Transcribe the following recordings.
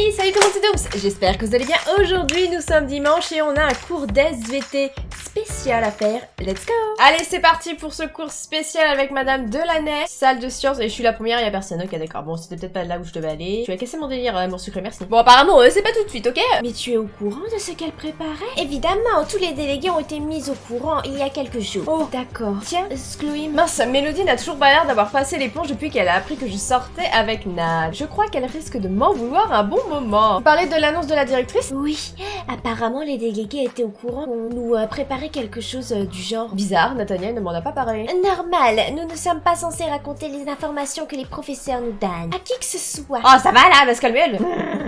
Hey, salut tout le monde, c'est Dooms. J'espère que vous allez bien. Aujourd'hui, nous sommes dimanche et on a un cours d'SVT spécial à faire. Let's go. Allez, c'est parti pour ce cours spécial avec Madame Delaney. Salle de sciences, et je suis la première, il y a personne. Ok, d'accord. Bon, c'était peut-être pas là où je devais aller. Tu as cassé mon délire, mon sucré, merci. Bon, apparemment, c'est pas tout de suite, ok? Mais tu es au courant de ce qu'elle préparait? Évidemment, tous les délégués ont été mis au courant il y a quelques jours. Oh, d'accord. Tiens, Skloim. Mince, Mélodie n'a toujours pas l'air d'avoir passé l'éponge depuis qu'elle a appris que je sortais avec Nad. Je crois qu'elle risque de m'en vouloir un bon moment. Vous parlez de l'annonce de la directrice? Oui, apparemment les délégués étaient au courant qu'on nous préparait quelque chose du genre. Bizarre, Nathaniel ne m'en a pas parlé. Normal, nous ne sommes pas censés raconter les informations que les professeurs nous donnent. À qui que ce soit. Oh, ça va là, va se calmer elle.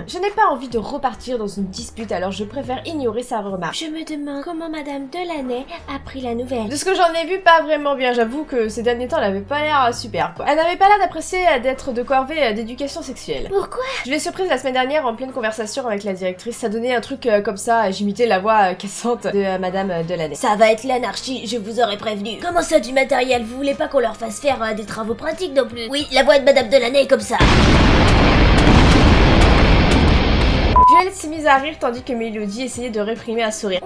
Je n'ai pas envie de repartir dans une dispute, alors je préfère ignorer sa remarque. Je me demande comment Madame Delaney a pris la nouvelle. De ce que j'en ai vu, pas vraiment bien. J'avoue que ces derniers temps, elle avait pas l'air super, quoi. Elle n'avait pas l'air d'apprécier d'être de corvée d'éducation sexuelle. Pourquoi? Je l'ai surprise la semaine dernière en pleine conversation avec la directrice. Ça donnait un truc comme ça, j'imitais la voix cassante de Madame Delaney. Ça va être l'anarchie, je vous aurais prévenu. Comment ça du matériel? Vous voulez pas qu'on leur fasse faire des travaux pratiques non plus? Oui, la voix de Madame Delaney est comme ça. Violette s'est mise à rire tandis que Mélodie essayait de réprimer un sourire.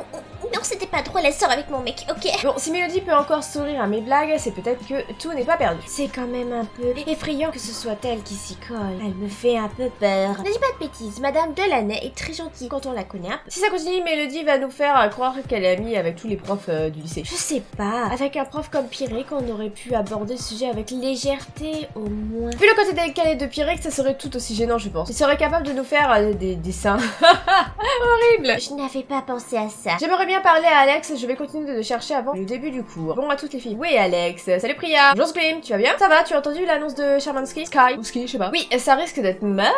Non, c'était pas drôle, elle sort avec mon mec, ok? Bon, si Mélodie peut encore sourire à mes blagues, c'est peut-être que tout n'est pas perdu. C'est quand même un peu effrayant que ce soit elle qui s'y colle. Elle me fait un peu peur. Ne dis pas de bêtises, Madame Delaney est très gentille quand on la connaît un peu. Si ça continue, Mélodie va nous faire croire qu'elle est amie avec tous les profs du lycée. Je sais pas, avec un prof comme Pierrick, on aurait pu aborder le sujet avec légèreté au moins. Vu le côté décalé de Pierrick, ça serait tout aussi gênant, je pense. Il serait capable de nous faire des dessins. Horrible. Je n'avais pas pensé à ça. J'aimerais bien parler à Alex, je vais continuer de le chercher avant le début du cours. Bon à toutes les filles. Oui Alex, salut Priya. Bonjour Scream, tu vas bien? Ça va, tu as entendu l'annonce de Shermansky? Sky? Ou Ski, je sais pas. Oui, ça risque d'être marrant.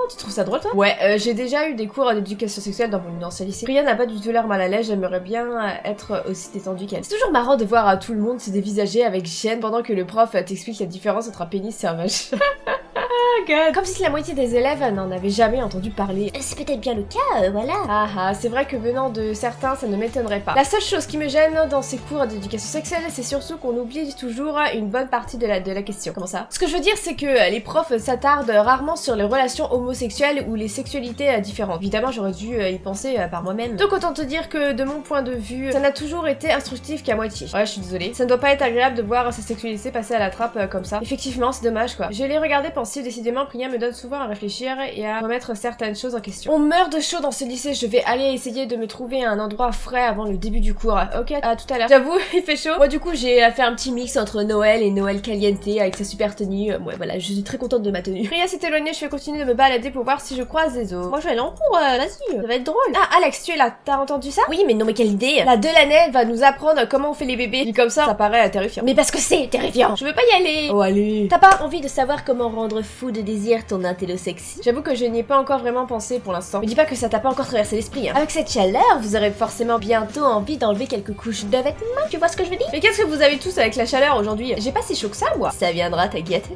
Tu trouves ça drôle toi? Ouais, j'ai déjà eu des cours d'éducation sexuelle dans mon ancien lycée. Priya n'a pas du tout l'air mal à l'aise, j'aimerais bien être aussi détendue qu'elle. C'est toujours marrant de voir tout le monde se dévisager avec gêne pendant que le prof t'explique la différence entre un pénis et un vagin. God. Comme si la moitié des élèves n'en avaient jamais entendu parler. C'est peut-être bien le cas, voilà. Ah, c'est vrai que venant de certains, ça ne m'étonnerait pas. La seule chose qui me gêne dans ces cours d'éducation sexuelle, c'est surtout qu'on oublie toujours une bonne partie de la question. Comment ça? Ce que je veux dire, c'est que les profs s'attardent rarement sur les relations homosexuelles ou les sexualités différentes. Évidemment, j'aurais dû y penser par moi-même. Donc autant te dire que de mon point de vue, ça n'a toujours été instructif qu'à moitié. Ouais, je suis désolée. Ça ne doit pas être agréable de voir sa sexualité passer à la trappe comme ça. Effectivement, c'est dommage quoi. Je l'ai regardé pensive, décidément, Priya me donne souvent à réfléchir et à remettre certaines choses en question. On meurt de chaud dans ce lycée, je vais aller essayer de me trouver un endroit frais avant le début du cours. Ok, à tout à l'heure. J'avoue, il fait chaud. Moi du coup, j'ai fait un petit mix entre Noël et Noël caliente avec sa super tenue. Ouais, voilà, je suis très contente de ma tenue. Priya s'est éloignée, je vais continuer de me balader pour voir si je croise des os. Moi je vais aller en cours, vas-y, ça va être drôle. Ah, Alex, tu es là, t'as entendu ça? Oui, mais non, mais quelle idée! La Delaney va nous apprendre comment on fait les bébés. Dit comme ça paraît terrifiant. Mais parce que c'est terrifiant! Je veux pas y aller. Oh, allez. T'as pas envie de savoir comment rendre fou de désir ton intello sexy? J'avoue que je n'y ai pas encore vraiment pensé pour l'instant. Mais dis pas que ça t'a pas encore traversé l'esprit, hein. Avec cette chaleur, vous aurez forcément bientôt envie d'enlever quelques couches de vêtements, tu vois ce que je veux dire? Mais qu'est-ce que vous avez tous avec la chaleur aujourd'hui? J'ai pas si chaud que ça, moi. Ça viendra, t'inquiète.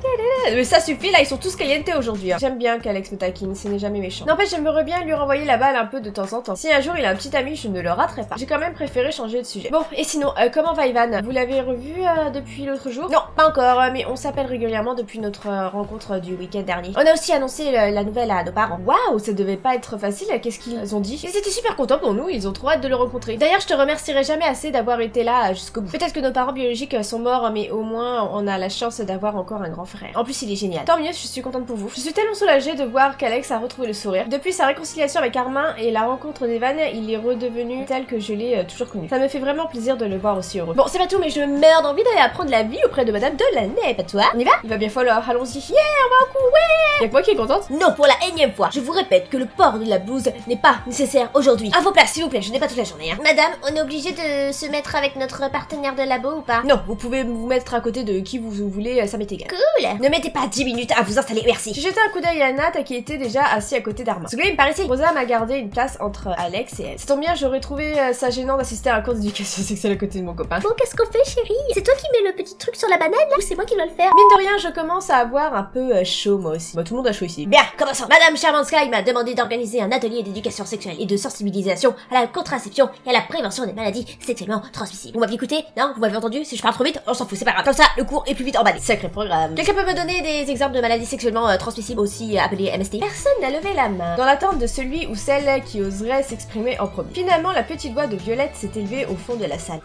Mais ça suffit, là, ils sont tous calientés aujourd'hui. Hein. J'aime bien qu'Alex me taquine, ce n'est jamais méchant. N'empêche, j'aimerais bien lui renvoyer la balle un peu de temps en temps. Si un jour il a un petit ami, je ne le raterai pas. J'ai quand même préféré changer de sujet. Bon, et sinon, comment va Ivan? Vous l'avez revu depuis l'autre jour? Non, pas encore, mais on s'appelle régulièrement depuis notre rencontre du week-end dernier. On a aussi annoncé la nouvelle à nos parents. Waouh, ça devait pas être facile, qu'est-ce qu'ils ont dit? Ils étaient super contents pour nous, ils ont trop hâte de le rencontrer. D'ailleurs, je te remercierai jamais assez d'avoir été là jusqu'au bout. Peut-être que nos parents biologiques sont morts, mais au moins on a la chance d'avoir encore un grand frère. En plus, il est génial. Tant mieux, je suis contente pour vous. Je suis tellement soulagée de voir qu'Alex a retrouvé le sourire. Depuis sa réconciliation avec Armin et la rencontre d'Evan, il est redevenu tel que je l'ai toujours connu. Ça me fait vraiment plaisir de le voir aussi heureux. Bon, c'est pas tout, mais je meurs d'envie d'aller apprendre la vie auprès de Madame Delaney, pas toi? On y va? Il va bien falloir, allons-y. Yeah, on va au cours, ouais! Y'a que moi qui est contente? Non, pour la énième fois, je vous répète que le port de la blouse n'est pas nécessaire aujourd'hui. À vos places, s'il vous plaît, je n'ai pas toute la journée, hein. Madame, on est obligé de se mettre avec notre partenaire de labo ou pas? Non, vous pouvez vous mettre à côté de qui vous voulez, ça m'est égal. Cool! Ne mettez pas 10 minutes à vous installer, merci. J'ai jeté un coup d'œil à Nat qui était déjà assis à côté d'Armin. Ce gars, il me paraissait. Rosa m'a gardé une place entre Alex et elle. Ça tombe bien, j'aurais trouvé ça gênant d'assister à un cours d'éducation sexuelle à côté de mon copain. Bon, qu'est-ce qu'on fait, chérie? C'est toi qui mets le petit truc sur la banane, là, ou c'est moi qui dois le faire? Mine de rien, je commence à avoir un peu chaud. chaud moi aussi. Bah tout le monde a chaud ici. Bien, commençons. Madame Charmant Sky m'a demandé d'organiser un atelier d'éducation sexuelle et de sensibilisation à la contraception et à la prévention des maladies sexuellement transmissibles. Vous m'avez écouté? Non? Vous m'avez entendu? Si je parle trop vite, on s'en fout, c'est pas grave. Comme ça, le cours est plus vite emballé. Sacré programme. Quelqu'un peut me donner des exemples de maladies sexuellement transmissibles, aussi appelées MST? Personne n'a levé la main, dans l'attente de celui ou celle qui oserait s'exprimer en premier. Finalement, la petite voix de Violette s'est élevée au fond de la salle.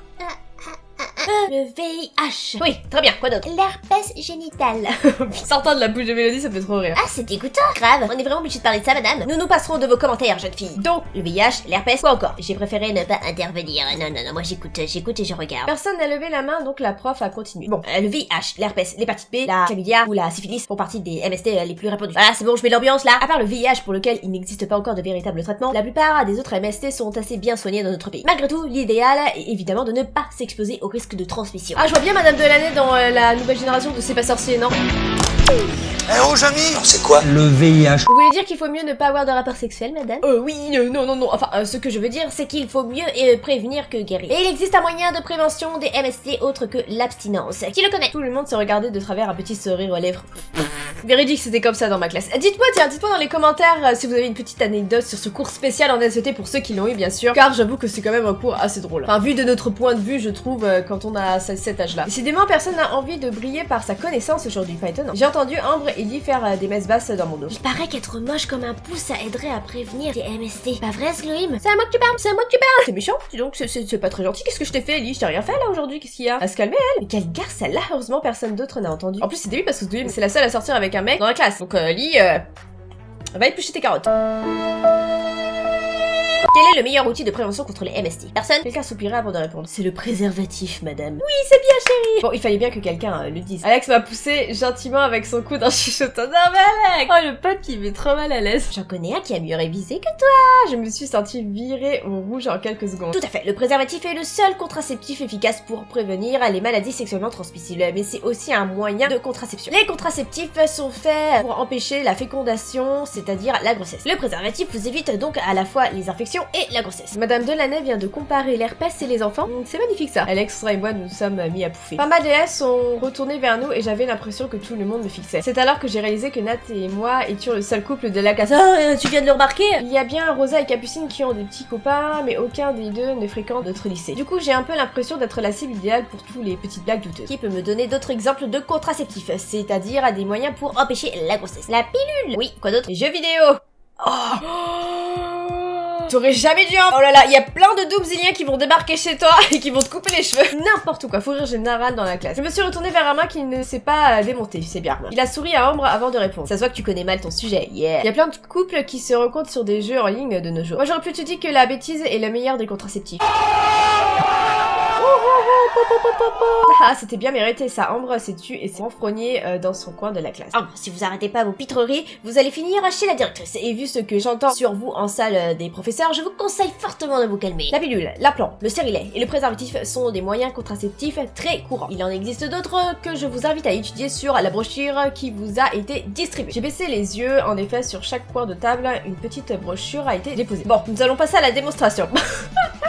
Le VIH. Oui, très bien, quoi d'autre? L'herpès génital. Sortant de la bouche de Mélodie, ça fait trop rire. Ah, c'est dégoûtant. Grave. On est vraiment obligé de parler de ça, madame. Nous nous passerons de vos commentaires, jeune fille. Donc, Le VIH, l'herpès, quoi encore? J'ai préféré ne pas intervenir. Non, moi j'écoute et je regarde. personne n'a levé la main, donc la prof a continué. Bon, le VIH, l'herpès, l'hépatite B, la chlamydia ou la syphilis font partie des MST les plus répandus. Voilà, c'est bon, je mets l'ambiance là. À part le VIH pour lequel il n'existe pas encore de véritable traitement, la plupart des autres MST sont assez bien soignés dans notre pays. Malgré tout, l'idéal est évidemment de ne pas s'exposer au risque de transmission. Ah, je vois bien Madame Delaney dans la nouvelle génération de C'est pas sorcier, non? Eh oh, Jamy! C'est quoi? Le VIH. Vous voulez dire qu'il faut mieux ne pas avoir de rapport sexuel, madame? Oui, non. Enfin, ce que je veux dire, C'est qu'il faut mieux prévenir que guérir. Et il existe un moyen de prévention des MST autre que l'abstinence. Qui le connaît? tout le monde se regardait de travers un petit sourire aux lèvres. Véridique, c'était comme ça dans ma classe. Dites-moi dans les commentaires si vous avez une petite anecdote sur ce cours spécial en SVT pour ceux qui l'ont eu, bien sûr, car j'avoue que c'est quand même un cours assez drôle. Enfin, vu de notre point de vue, je trouve, quand on a cet âge-là. Décidément, personne n'a envie de briller par sa connaissance aujourd'hui, pas étonnant. J'ai entendu Ambre et Lee faire des messes basses dans mon dos. Il paraît qu'être moche comme un pouce, ça aiderait à prévenir des MST. Pas vrai, Sloim? C'est à moi que tu parles, c'est à moi que tu parles. C'est méchant, dis donc, c'est pas très gentil. Qu'est-ce que je t'ai fait, Lee? Je t'ai rien fait là aujourd'hui, qu'est-ce qu'il y a? À se calmer, elle. Mais quelle garce celle-là, heureusement personne d'autre n'a entendu. En plus, c'est débile parce que c'est la seule à sortir avec un mec dans la classe. Donc, Lee, va éplucher tes carottes. Quel est le meilleur outil de prévention contre les MST? Personne? Quelqu'un soupira avant de répondre. C'est le préservatif, madame. Oui, c'est bien, chérie. Bon, il fallait bien que quelqu'un le dise. Alex m'a poussé gentiment avec son coude en chuchotant. Non mais Alex! Oh, le pote qui met trop mal à l'aise. J'en connais un qui a mieux révisé que toi. Ah, je me suis sentie virée au rouge en quelques secondes. Tout à fait, le préservatif est le seul contraceptif efficace pour prévenir les maladies sexuellement transmissibles, mais c'est aussi un moyen de contraception. Les contraceptifs sont faits pour empêcher la fécondation, c'est-à-dire la grossesse. Le préservatif vous évite donc à la fois les infections et la grossesse. Madame Delaney vient de comparer l'herpès et les enfants. C'est magnifique ça. Alex et moi nous sommes mis à pouffer. Pas mal d'élèves sont retournés vers nous et j'avais l'impression que tout le monde me fixait. C'est alors que j'ai réalisé que Nat et moi étions le seul couple de la classe. Oh, tu viens de le remarquer? Il y a bien Rosa et Capucine qui ont des petits copains, mais aucun des deux ne fréquente notre lycée. Du coup, j'ai un peu l'impression d'être la cible idéale pour tous les petites blagues douteuses. Qui peut me donner d'autres exemples de contraceptifs, c'est-à-dire à des moyens pour empêcher la grossesse? La pilule! Oui, quoi d'autre? Les jeux vidéo! T'aurais jamais dû Oh là là, il y a plein de doomziliens qui vont débarquer chez toi et qui vont te couper les cheveux. N'importe quoi, faut rire général dans la classe. Je me suis retournée vers Arma qui ne s'est pas démonté, c'est bien. Il a souri à Ambre avant de répondre. Ça se voit que tu connais mal ton sujet, yeah. Il y a plein de couples qui se rencontrent sur des jeux en ligne de nos jours. Moi j'aurais pu te dire que la bêtise est la meilleure des contraceptifs. Ah, c'était bien mérité ça. Ambre s'est tue et s'est renfrognée dans son coin de la classe. Ambre, si vous arrêtez pas vos pitreries, vous allez finir chez la directrice. Et vu ce que j'entends sur vous en salle des professeurs, Je vous conseille fortement de vous calmer. la pilule, l'implant, le stérilet et le préservatif sont des moyens contraceptifs très courants. Il en existe d'autres que je vous invite à étudier sur la brochure qui vous a été distribuée. J'ai baissé les yeux, en effet, sur chaque coin de table, une petite brochure a été déposée. Bon, nous allons passer à la démonstration.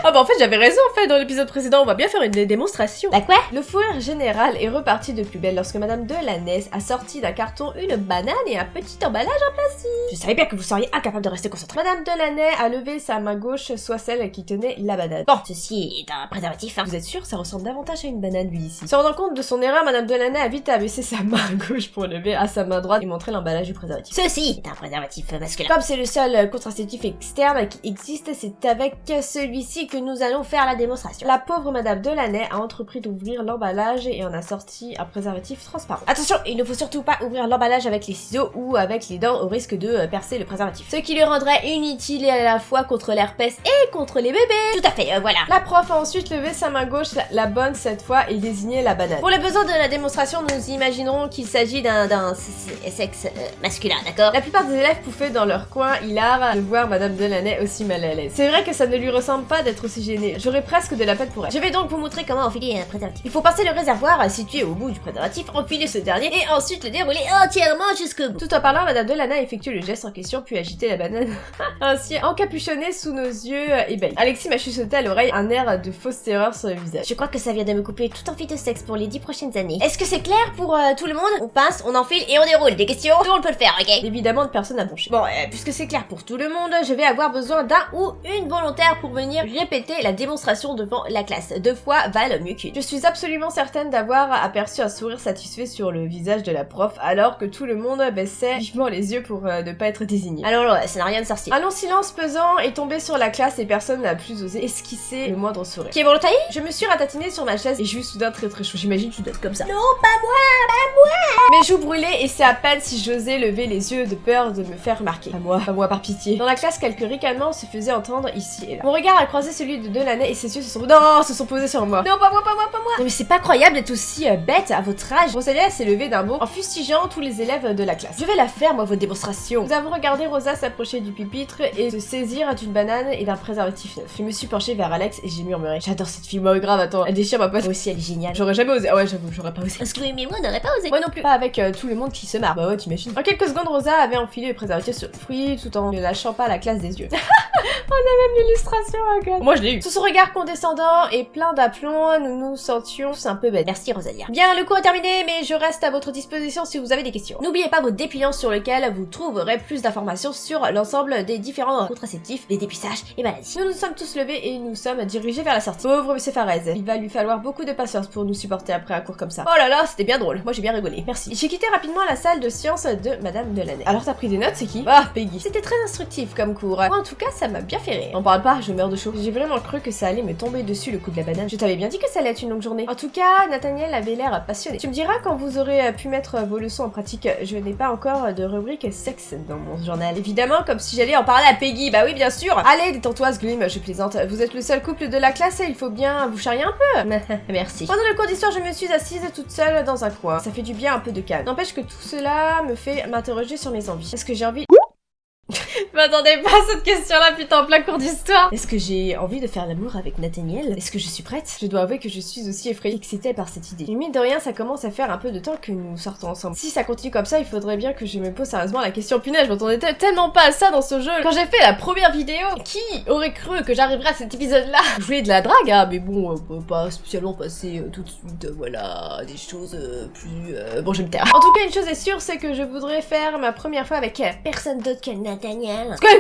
Ah bah en fait j'avais raison en fait dans l'épisode précédent, on va bien faire une démonstration. Bah quoi? Le fou rire général est reparti de plus belle lorsque Madame Delaney a sorti d'un carton une banane et un petit emballage en plastique. Je savais bien que vous seriez incapable de rester concentré. Madame Delaney a levé sa main gauche, soit celle qui tenait la banane. Bon, ceci est un préservatif, hein. Vous êtes sûr, ça ressemble davantage à une banane vu ici. Se rendant compte de son erreur, Madame Delaney a vite abaissé sa main gauche pour lever à sa main droite et montrer l'emballage du préservatif. Ceci est un préservatif masculin. Comme c'est le seul contraceptif externe qui existe, c'est avec celui-ci que nous allons faire la démonstration. La pauvre Madame Delaney a entrepris d'ouvrir l'emballage et en a sorti un préservatif transparent. Attention, il ne faut surtout pas ouvrir l'emballage avec les ciseaux ou avec les dents au risque de percer le préservatif. Ce qui le rendrait inutile à la fois contre l'herpès et contre les bébés. Tout à fait, voilà. La prof a ensuite levé sa main gauche, la bonne cette fois, et désigné la banane. Pour les besoins de la démonstration, nous imaginerons qu'il s'agit d'un sexe masculin, d'accord? La plupart des élèves pouffaient dans leur coin, hilar de voir Madame Delaney aussi mal à l'aise. C'est vrai que ça ne lui ressemble pas d'être d'être aussi gênée. J'aurais presque de la peine pour elle. Je vais donc vous montrer comment enfiler un préservatif. Il faut passer le réservoir situé au bout du préservatif, enfiler ce dernier et ensuite le dérouler entièrement jusqu'au bout. Tout en parlant, Madame Delana effectue le geste en question puis agiter la banane. Ainsi, encapuchonnée sous nos yeux ébahis. Alexis m'a chuchoté à l'oreille un air de fausse terreur sur le visage. Je crois que ça vient de me couper tout envie de sexe pour les 10 prochaines années. Est-ce que c'est clair pour tout le monde? On pince, on enfile et on déroule. Des questions? Tout le monde peut le faire, ok? Évidemment, personne n'a bronché. Bon, puisque c'est clair pour tout le monde, je vais avoir besoin d'un ou une volontaire pour venir répéter la démonstration devant la classe. 2 fois valent mieux qu'une. Je suis absolument certaine d'avoir aperçu un sourire satisfait sur le visage de la prof, alors que tout le monde baissait vivement les yeux pour ne pas être désigné. Alors, ça n'a rien de sorcier. Un long silence pesant est tombé sur la classe et personne n'a plus osé esquisser le moindre sourire. Qui est volontaire? Je me suis ratatinée sur ma chaise et j'ai eu soudain très chaud. J'imagine que tu dois être comme ça. Non, pas moi! Mes joues brûlaient et c'est à peine si j'osais lever les yeux de peur de me faire remarquer. Pas moi par pitié. Dans la classe, quelques ricanements se faisaient entendre ici et là. Mon regard a croisé celui de Delaney et ses yeux se sont posés sur moi. Non, pas moi! Non mais c'est pas croyable d'être aussi bête à votre âge. Rosalia s'est levée d'un bond en fustigeant tous les élèves de la classe. Je vais la faire moi votre démonstration. Nous avons regardé Rosa s'approcher du pupitre et se saisir d'une banane et d'un préservatif neuf. Je me suis penchée vers Alex et j'ai murmuré. J'adore cette fille, moi grave, attends, elle déchire ma pote. Moi aussi, elle est géniale. J'aurais jamais osé. Ah ouais, j'avoue, j'aurais pas osé. Parce que mais moi, on n'aurait pas osé. Moi non plus. Pas avec tout le monde qui se marre. Bah ouais, t'imagines. En quelques secondes, Rosa avait enfilé le préservatif sur le fruit tout en ne lâchant pas la classe des yeux. On a même l'illustration, regarde. Moi je l'ai eu. Sous son regard condescendant et plein d'aplomb, nous nous sentions tous un peu bêtes. Merci, Rosalia. Bien, le cours est terminé, mais je reste à votre disposition si vous avez des questions. N'oubliez pas vos dépliants sur lesquels vous trouverez plus d'informations sur l'ensemble des différents contraceptifs, les dépissages et maladies. Nous nous sommes tous levés et nous sommes dirigés vers la sortie. Pauvre Monsieur Farez, il va lui falloir beaucoup de patience pour nous supporter après un cours comme ça. Oh là là, c'était bien drôle. Moi j'ai bien rigolé. Merci. J'ai quitté rapidement la salle de sciences de Madame Delaney. Alors t'as pris des notes, c'est qui? Ah, Peggy. C'était très instructif comme cours. Moi en tout cas, ça m'a bien fait rire. On parle pas, je meurs de chaud. J'ai vraiment cru que ça allait me tomber dessus le coup de la banane. Je t'avais bien dit que ça allait être une longue journée. En tout cas, Nathaniel avait l'air passionné. Tu me diras quand vous aurez pu mettre vos leçons en pratique. Je n'ai pas encore de rubrique sexe dans mon journal. Évidemment, comme si j'allais en parler à Peggy. Bah oui, bien sûr. Allez, détends-toi, Glim, je plaisante. Vous êtes le seul couple de la classe et il faut bien vous charrier un peu. Merci. Pendant le cours d'histoire, je me suis assise toute seule dans un coin. Ça fait du bien un peu de calme. N'empêche que tout cela me fait m'interroger sur mes envies. Est-ce que j'ai envie... Je m'attendais pas à cette question-là, putain, en plein cours d'histoire. Est-ce que j'ai envie de faire l'amour avec Nathaniel? Est-ce que je suis prête? Je dois avouer que je suis aussi effrayée, excitée par cette idée. Mais mine de rien, ça commence à faire un peu de temps que nous sortons ensemble. Si ça continue comme ça, il faudrait bien que je me pose sérieusement la question. Punaise, je m'attendais tellement pas à ça dans ce jeu. Quand j'ai fait la première vidéo, qui aurait cru que j'arriverais à cet épisode-là? Je voulais de la drague, hein, mais bon, pas spécialement passer tout de suite, voilà, des choses plus... Bon, je vais me taire. En tout cas, une chose est sûre, c'est que je voudrais faire ma première fois avec Personne d'autre que Nathaniel.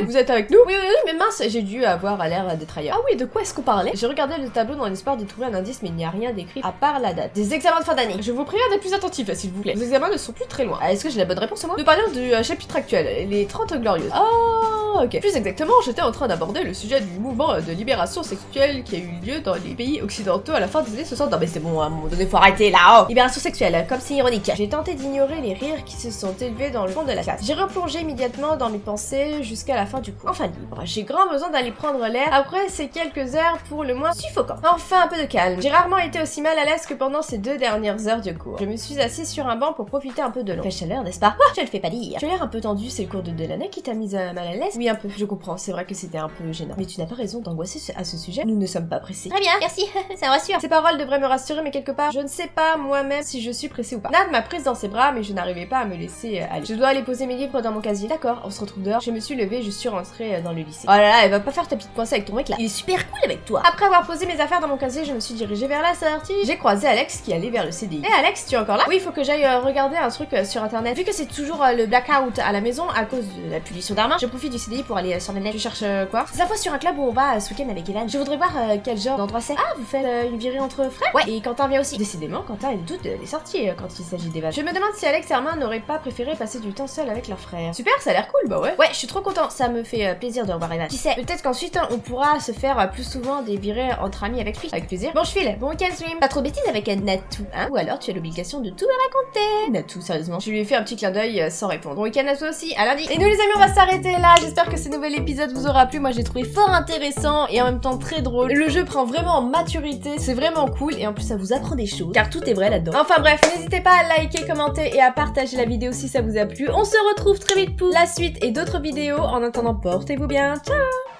Vous êtes avec nous? Oui, mais mince, j'ai dû avoir l'air d'être ailleurs. Ah oui, de quoi est-ce qu'on parlait? J'ai regardé le tableau dans l'espoir d'y trouver un indice, mais il n'y a rien d'écrit à part la date. Des examens de fin d'année. Je vous prie d'être plus attentifs, s'il vous plaît. Vos examens ne sont plus très loin. Est-ce que j'ai la bonne réponse, moi? Nous parlions du chapitre actuel, les 30 glorieuses. Oh, ok. Plus exactement, j'étais en train d'aborder le sujet du mouvement de libération sexuelle qui a eu lieu dans les pays occidentaux à la fin des années 60. Non mais c'est bon, à un moment donné, faut arrêter là, oh. Libération sexuelle, comme c'est ironique. J'ai tenté d'ignorer les rires qui se sont élevés dans le fond de la classe. J'ai replongé immédiatement dans mes pensées jusqu'à la fin du cours. Enfin libre. J'ai grand besoin d'aller prendre l'air après ces quelques heures pour le moins suffocants. Enfin un peu de calme. J'ai rarement été aussi mal à l'aise que pendant ces 2 dernières heures de cours. Je me suis assise sur un banc pour profiter un peu de l'eau. Quelle chaleur, n'est-ce pas? Je le fais pas dire. Tu as l'air un peu tendu, c'est le cours de Delaney qui t'a mise mal à l'aise? Oui, un peu. Je comprends, c'est vrai que c'était un peu gênant. Mais tu n'as pas raison d'angoisser à ce sujet. Nous ne sommes pas pressés. Très bien, merci. Ça me rassure. Ces paroles devraient me rassurer, mais quelque part, je ne sais pas moi-même si je suis pressée ou pas. Nat m'a prise dans ses bras, mais je n'arrivais pas à me laisser aller. Je dois aller poser mes livres dans mon casier. D'accord, on se retrouve dehors. Je me suis levée, je suis rentrée dans le lycée. Oh là là, elle va pas faire ta petite coincée avec ton mec là. Il est super cool avec toi. Après avoir posé mes affaires dans mon casier, je me suis dirigée vers la sortie. J'ai croisé Alex qui allait vers le CDI. Eh Alex, tu es encore là? Oui, il faut que j'aille regarder un truc sur internet. Vu que c'est toujours le blackout à la maison à cause de la pollution d'Armin, je profite du CDI pour aller sur le net. Tu cherches quoi? Des infos sur un club où on va ce week-end avec Evan. Je voudrais voir quel genre d'endroit c'est. Ah, vous faites une virée entre frères? Ouais, et Quentin vient aussi. Décidément, Quentin est le doute des sorties quand il s'agit d'Evan. Je me demande si Alex et Armin n'auraient pas préféré passer du temps seul avec leur frère. Super, ça a l'air cool, bah ouais. Ouais, je suis trop content, ça me fait plaisir de revoir Evan. Qui sait, peut-être qu'ensuite on pourra se faire plus souvent des virées entre amis avec lui. Avec plaisir. Bon, je file. Bon week-end, Swim. Pas trop de bêtises avec Natou, hein? Ou alors tu as l'obligation de tout me raconter. Natou, sérieusement. Je lui ai fait un petit clin d'œil sans répondre. Bon week-end à toi aussi, à lundi. Et nous les amis, on va s'arrêter là. J'espère que ce nouvel épisode vous aura plu. Moi j'ai trouvé fort intéressant et en même temps très drôle. Le jeu prend vraiment en maturité, c'est vraiment cool et en plus ça vous apprend des choses car tout est vrai là-dedans. Enfin bref, n'hésitez pas à liker, commenter et à partager la vidéo si ça vous a plu. On se retrouve très vite pour la suite et d'autres vidéos. En attendant, portez-vous bien. Ciao!